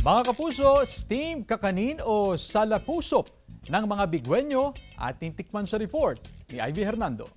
Mga kapuso, steamed kakanin o salapusop ng mga bigwenyo ating tikman sa report ni Ivy Hernando.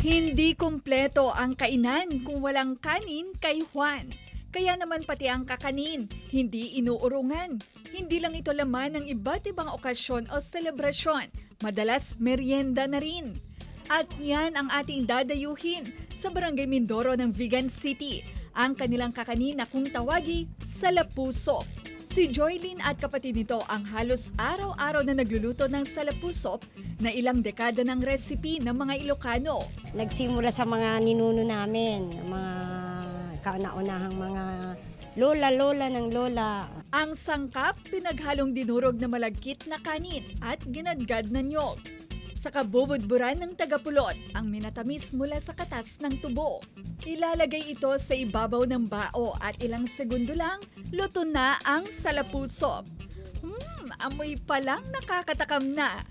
Hindi kumpleto ang kainan kung walang kanin kay Juan. Kaya naman pati ang kakanin, hindi inuurungan. Hindi lang ito laman ng iba't ibang okasyon o selebrasyon. Madalas merienda na rin. At yan ang ating dadayuhin sa Barangay Mindoro ng Vigan City. Ang kanilang kakanin na kung tawagi, salapusop. Si Joylyn at kapatid nito ang halos araw-araw na nagluluto ng salapusop na ilang dekada ng recipe ng mga Ilocano. Nagsimula sa mga ninuno namin, mga kauna-unahang mga lola-lola ng lola. Ang sangkap, pinaghalong dinurog na malagkit na kanin at ginadgad na niyog. Sa kabubudburan ng tagapulot, ang minatamis mula sa katas ng tubo. Ilalagay ito sa ibabaw ng bao at ilang segundo lang, luto na ang salapusop. Amoy pa lang nakakatakam na.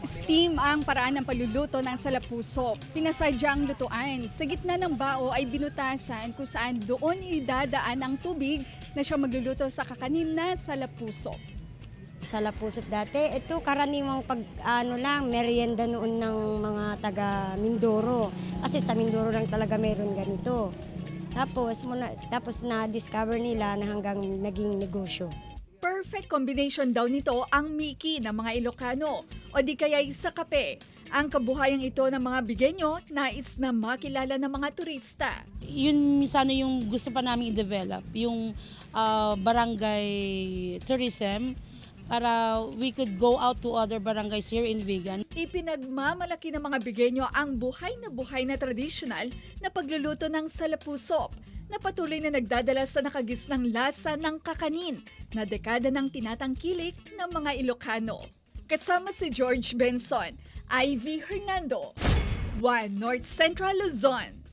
Steam ang paraan ng pagluluto ng salapusop. Pinasadyang lutuan. Sa gitna ng bao ay binutasan kung saan doon idadaan ang tubig na siya magluluto sa kakanin na salapusop. Salapusop dati, ito karaniwang merienda noon ng mga taga Mindoro. Kasi sa Mindoro lang talaga meron ganito. Tapos na-discover nila na hanggang naging negosyo. Perfect combination daw nito ang Miki ng mga Ilocano o di kaya'y sa kape. Ang kabuhayang ito ng mga Bigenyo nais na makilala ng mga turista. Yun sana yung gusto pa namin i-develop, yung barangay tourism para we could go out to other barangays here in Vigan. Ipinagmamalaki ng mga Bigenyo ang buhay na tradisyonal na pagluluto ng salapusop na patuloy na nagdadala sa nakagisnang lasa ng kakanin na dekada ng tinatangkilik ng mga Ilocano. Kasama si George Benson, Ivy Hernando, One North Central Luzon.